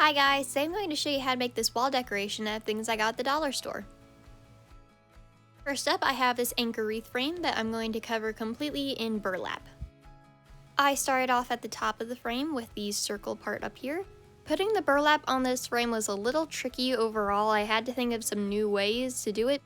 Hi guys, today I'm going to show you how to make this wall decoration out of things I got at the dollar store. First up, I have this anchor wreath frame that I'm going to cover completely in burlap. I started off at the top of the frame with the circle part up here. Putting the burlap on this frame was a little tricky overall. I had to think of some new ways to do it.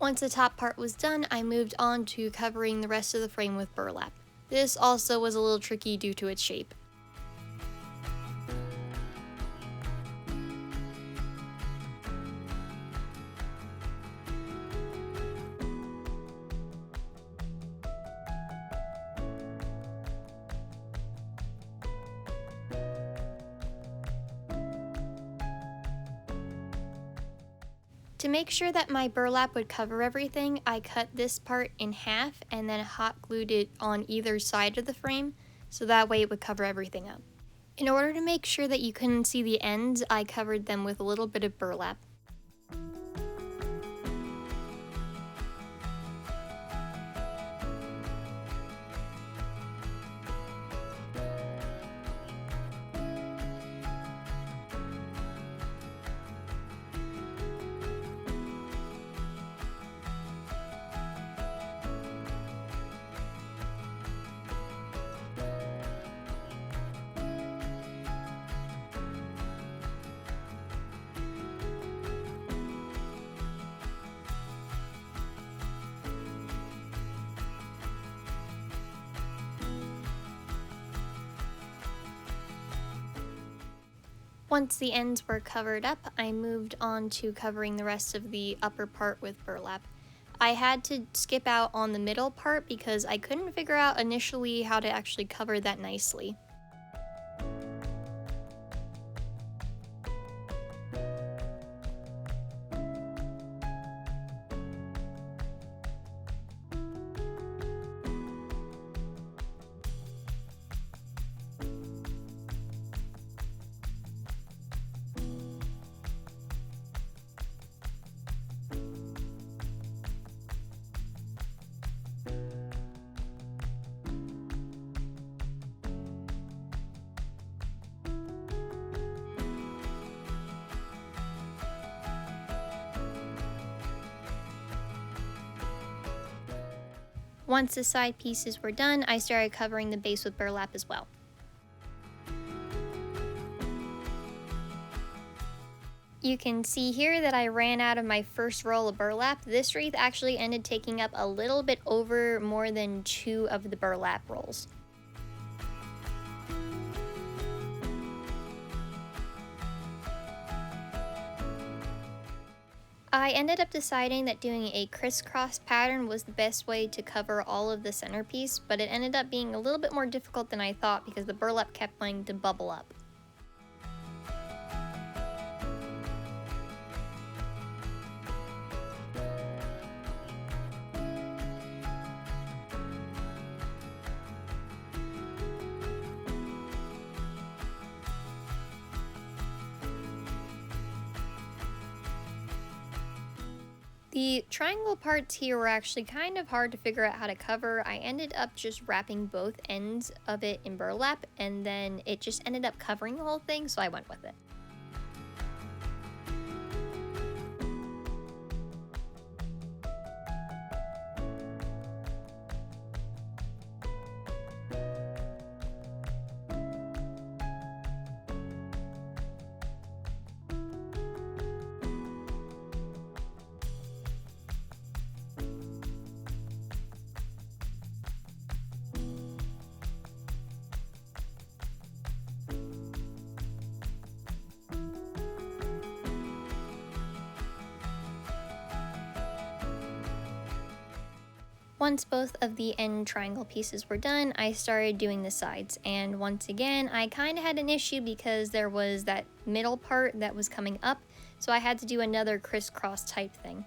Once the top part was done, I moved on to covering the rest of the frame with burlap. This also was a little tricky due to its shape. To make sure that my burlap would cover everything, I cut this part in half and then hot glued it on either side of the frame, so that way it would cover everything up. In order to make sure that you couldn't see the ends, I covered them with a little bit of burlap. Once the ends were covered up, I moved on to covering the rest of the upper part with burlap. I had to skip out on the middle part because I couldn't figure out initially how to actually cover that nicely. Once the side pieces were done, I started covering the base with burlap as well. You can see here that I ran out of my first roll of burlap. This wreath actually ended taking up a little bit over more than 2 of the burlap rolls. I ended up deciding that doing a crisscross pattern was the best way to cover all of the centerpiece, but it ended up being a little bit more difficult than I thought because the burlap kept wanting to bubble up. The triangle parts here were actually kind of hard to figure out how to cover. I ended up just wrapping both ends of it in burlap, and then it just ended up covering the whole thing, so I went with it. Once both of the end triangle pieces were done, I started doing the sides, and once again, I kind of had an issue because there was that middle part that was coming up, so I had to do another crisscross type thing.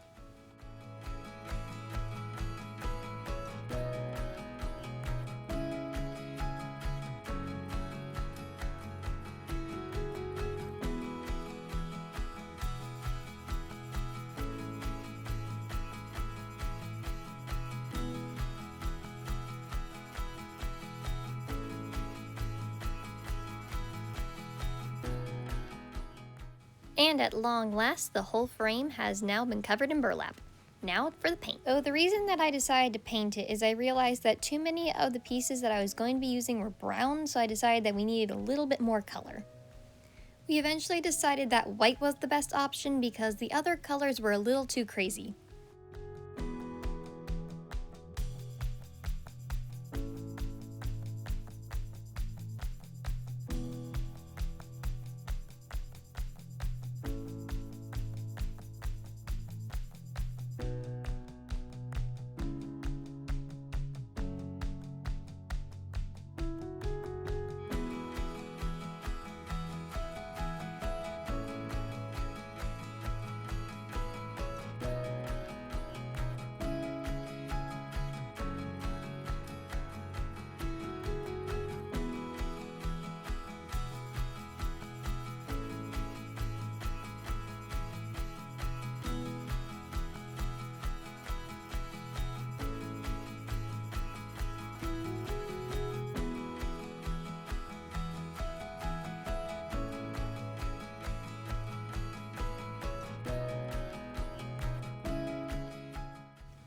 And at long last, the whole frame has now been covered in burlap. Now for the paint. So the reason that I decided to paint it is I realized that too many of the pieces that I was going to be using were brown, so I decided that we needed a little bit more color. We eventually decided that white was the best option because the other colors were a little too crazy.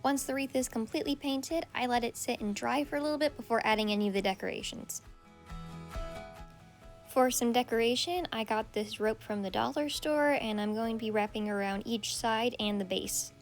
Once the wreath is completely painted, I let it sit and dry for a little bit before adding any of the decorations. For some decoration, I got this rope from the dollar store and I'm going to be wrapping around each side and the base.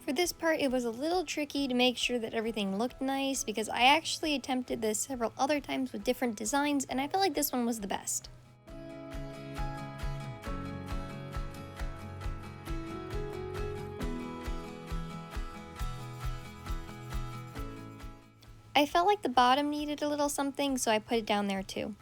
For this part, it was a little tricky to make sure that everything looked nice because I actually attempted this several other times with different designs and I felt like this one was the best. I felt like the bottom needed a little something, so I put it down there too.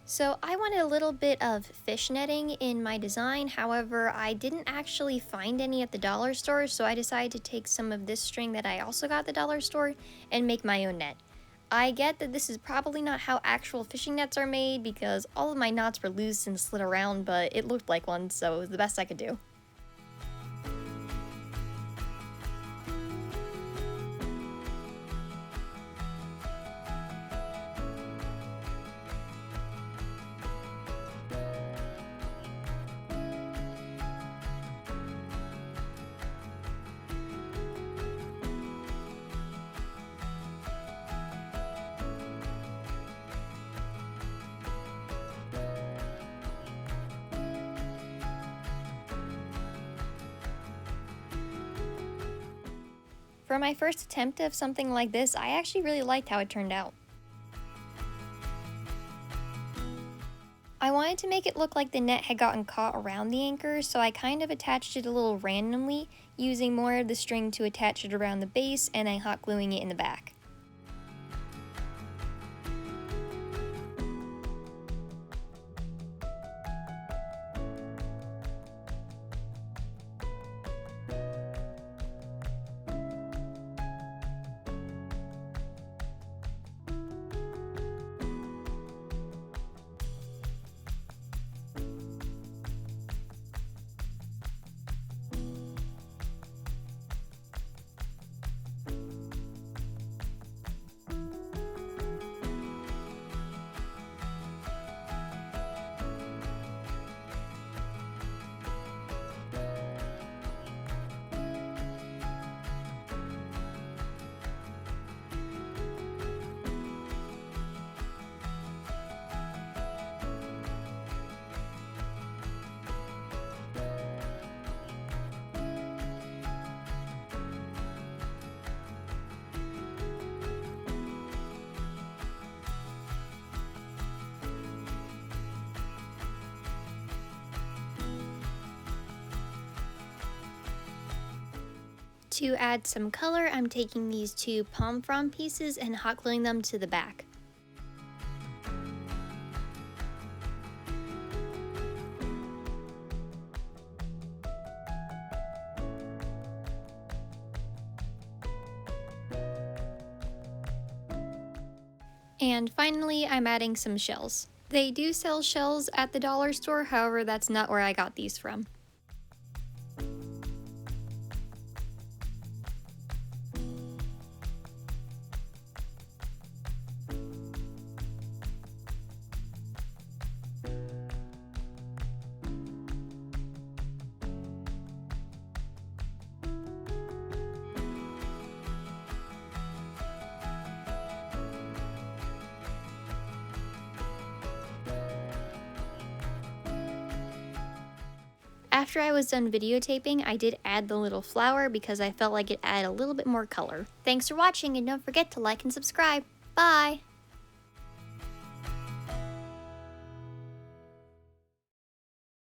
So I wanted a little bit of fishnetting in my design, however I didn't actually find any at the dollar store, so I decided to take some of this string that I also got at the dollar store and make my own net. I get that this is probably not how actual fishing nets are made because all of my knots were loose and slid around, but it looked like one, so it was the best I could do. For my first attempt of something like this, I actually really liked how it turned out. I wanted to make it look like the net had gotten caught around the anchor, so I kind of attached it a little randomly, using more of the string to attach it around the base and then hot gluing it in the back. To add some color, I'm taking these two palm frond pieces and hot gluing them to the back. And finally, I'm adding some shells. They do sell shells at the dollar store, however, that's not where I got these from. After I was done videotaping, I did add the little flower because I felt like it added a little bit more color. Thanks for watching, and don't forget to like and subscribe. Bye!